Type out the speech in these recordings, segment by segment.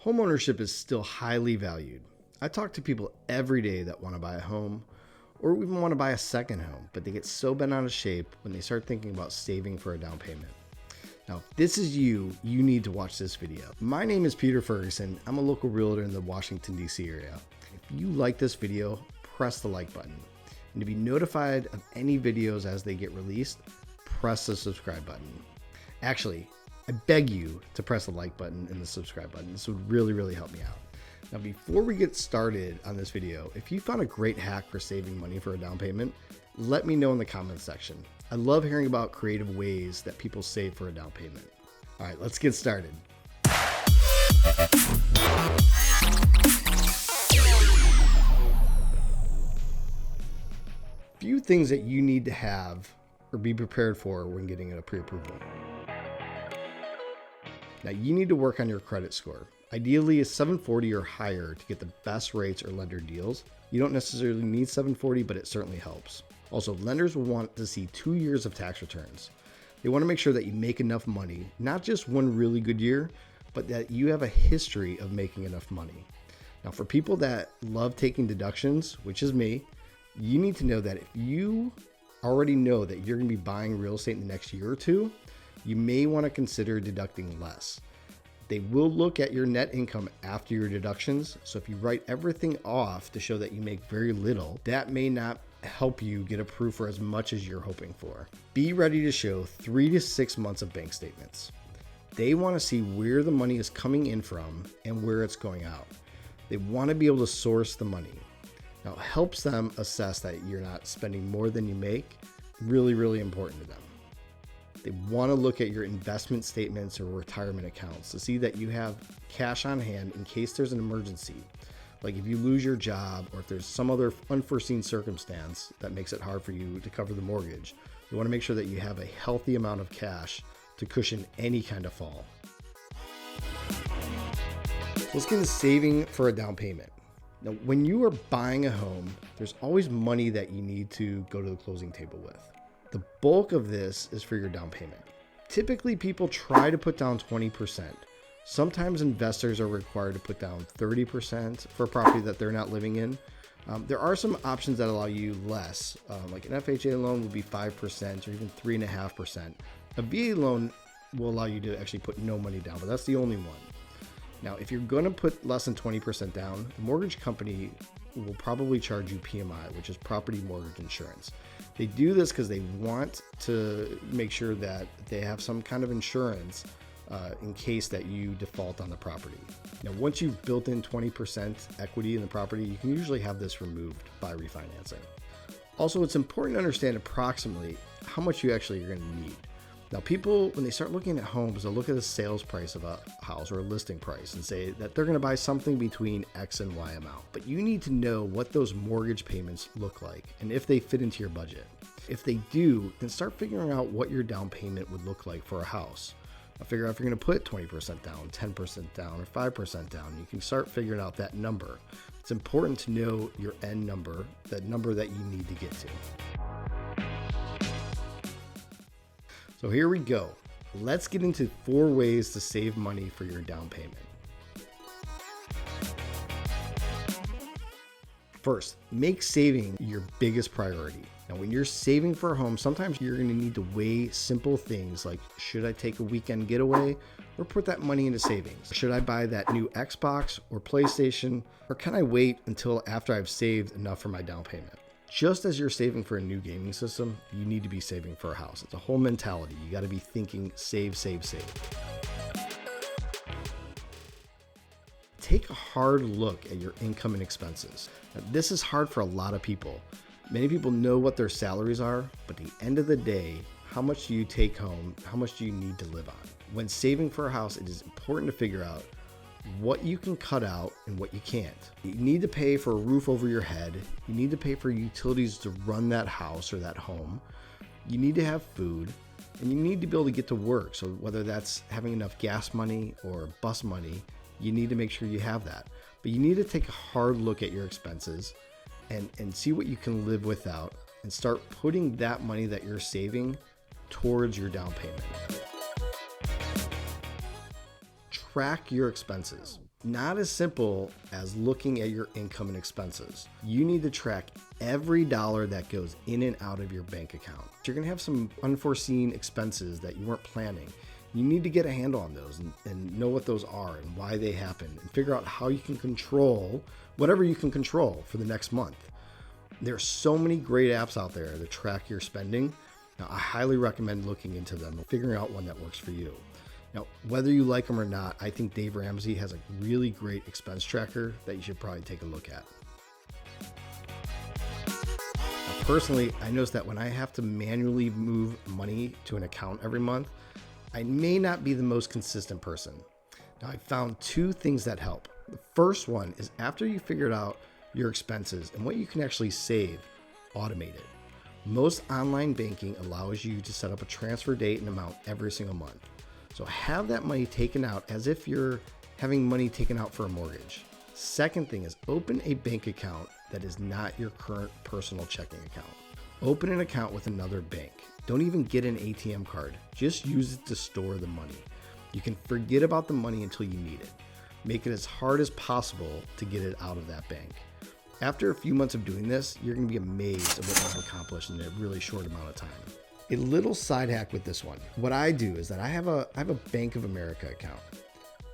Homeownership is still highly valued. I talk to people every day that want to buy a home or even want to buy a second home, but they get so bent out of shape when they start thinking about saving for a down payment. Now, if this is you need to watch this video. My name is Peter Ferguson. I'm a local realtor in the Washington, D.C. area. If you like this video, press the like button. And to be notified of any videos as they get released, press the subscribe button. Actually, I beg you to press the like button and the subscribe button. This would really help me out. Now, before we get started on this video, if you found a great hack for saving money for a down payment, let me know in the comments section. I love hearing about creative ways that people save for a down payment. All right, let's get started. Few things that you need to have or be prepared for when getting a pre-approval. Now, you need to work on your credit score. Ideally, a 740 or higher to get the best rates or lender deals. You don't necessarily need 740, but it certainly helps. Also, lenders will want to see 2 years of tax returns. They want to make sure that you make enough money, not just one really good year, but that you have a history of making enough money. Now, for people that love taking deductions, which is me, you need to know that if you already know that you're going to be buying real estate in the next year or two, you may want to consider deducting less. They will look at your net income after your deductions. So if you write everything off to show that you make very little, that may not help you get approved for as much as you're hoping for. Be ready to show 3 to 6 months of bank statements. They want to see where the money is coming in from and where it's going out. They want to be able to source the money. Now, it helps them assess that you're not spending more than you make. Really important to them. They want to look at your investment statements or retirement accounts to see that you have cash on hand in case there's an emergency. Like if you lose your job or if there's some other unforeseen circumstance that makes it hard for you to cover the mortgage, you want to make sure that you have a healthy amount of cash to cushion any kind of fall. So let's get into saving for a down payment. Now, when you are buying a home, there's always money that you need to go to the closing table with. The bulk of this is for your down payment. Typically, people try to put down 20%. Sometimes investors are required to put down 30% for a property that they're not living in. There are some options that allow you less, like an FHA loan would be 5% or even 3.5%. A VA loan will allow you to actually put no money down, but that's the only one. Now, if you're going to put less than 20% down, the mortgage company will probably charge you PMI, which is property mortgage insurance. They do this because they want to make sure that they have some kind of insurance in case that you default on the property. Now, once you've built in 20% equity in the property, you can usually have this removed by refinancing. Also, it's important to understand approximately how much you actually are going to need. Now, people, when they start looking at homes, they'll look at the sales price of a house or a listing price and say that they're going to buy something between X and Y amount. But you need to know what those mortgage payments look like and if they fit into your budget. If they do, then start figuring out what your down payment would look like for a house. Now, figure out if you're going to put 20% down, 10% down, or 5% down. You can start figuring out that number. It's important to know your end number, that number that you need to get to. So here we go. Let's get into 4 ways to save money for your down payment. First, make saving your biggest priority. Now, when you're saving for a home, sometimes you're going to need to weigh simple things like, should I take a weekend getaway or put that money into savings? Should I buy that new Xbox or PlayStation, or can I wait until after I've saved enough for my down payment? Just as you're saving for a new gaming system, you need to be saving for a house. It's a whole mentality. You got to be thinking save. Take a hard look at your income and expenses. Now, this is hard for a lot of people. Many people know what their salaries are, but at the end of the day, how much do you take home? How much do you need to live on? When saving for a house, it is important to figure out what you can cut out and what you can't. You need to pay for a roof over your head. You need to pay for utilities to run that house or that home. You need to have food, and you need to be able to get to work. So whether that's having enough gas money or bus money, you need to make sure you have that. But you need to take a hard look at your expenses and see what you can live without and start putting that money that you're saving towards your down payment. Track your expenses. not as simple as looking at your income and expenses. You need to track every dollar that goes in and out of your bank account. You're gonna have some unforeseen expenses that you weren't planning. You need to get a handle on those and know what those are and why they happen, and figure out how you can control whatever you can control for the next month. There are so many great apps out there to track your spending. Now, I highly recommend looking into them and figuring out one that works for you. Now, whether you like them or not, I think Dave Ramsey has a really great expense tracker that you should probably take a look at. Now, personally, I noticed that when I have to manually move money to an account every month, I may not be the most consistent person. Now, I found two things that help. The first one is after you figured out your expenses and what you can actually save, automate it. Most online banking allows you to set up a transfer date and amount every single month. So have that money taken out as if you're having money taken out for a mortgage. Second thing is open a bank account that is not your current personal checking account. Open an account with another bank. Don't even get an ATM card. Just use it to store the money. You can forget about the money until you need it. Make it as hard as possible to get it out of that bank. After a few months of doing this, you're going to be amazed at what you've accomplished in a really short amount of time. A little side hack with this one. What I do is that I have a Bank of America account.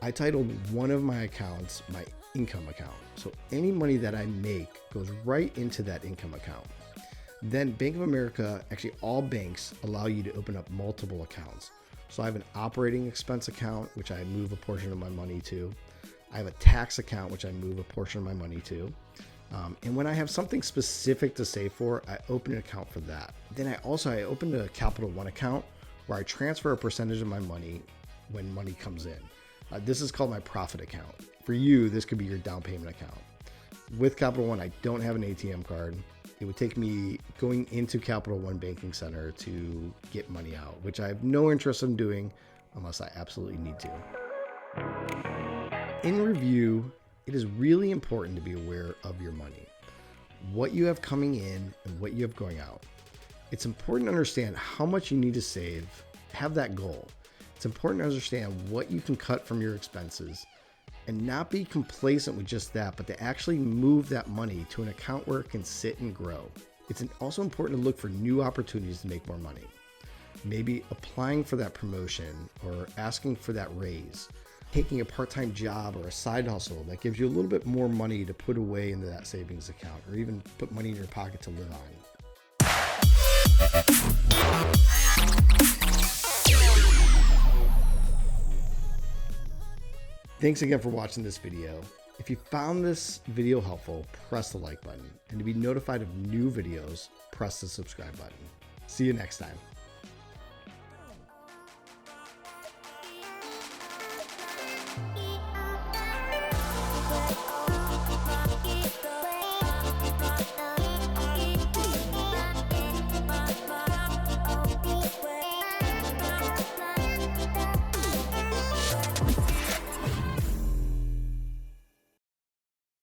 I titled one of my accounts my income account. So any money that I make goes right into that income account. Then Bank of America, actually all banks allow you to open up multiple accounts. So I have an operating expense account, which I move a portion of my money to. I have a tax account, which I move a portion of my money to. And when I have something specific to save for, I open an account for that. Then I opened a Capital One account where I transfer a percentage of my money when money comes in. This is called my profit account. For you, this could be your down payment account. With Capital One, I don't have an ATM card. It would take me going into Capital One Banking Center to get money out, which I have no interest in doing unless I absolutely need to. In review, it is really important to be aware of your money, what you have coming in and what you have going out. It's important to understand how much you need to save, have that goal. It's important to understand what you can cut from your expenses and not be complacent with just that, but to actually move that money to an account where it can sit and grow. It's also important to look for new opportunities to make more money. Maybe applying for that promotion or asking for that raise, taking a part-time job or a side hustle that gives you a little bit more money to put away into that savings account, or even put money in your pocket to live on. Thanks again for watching this video. If you found this video helpful, press the like button. And to be notified of new videos, press the subscribe button. See you next time.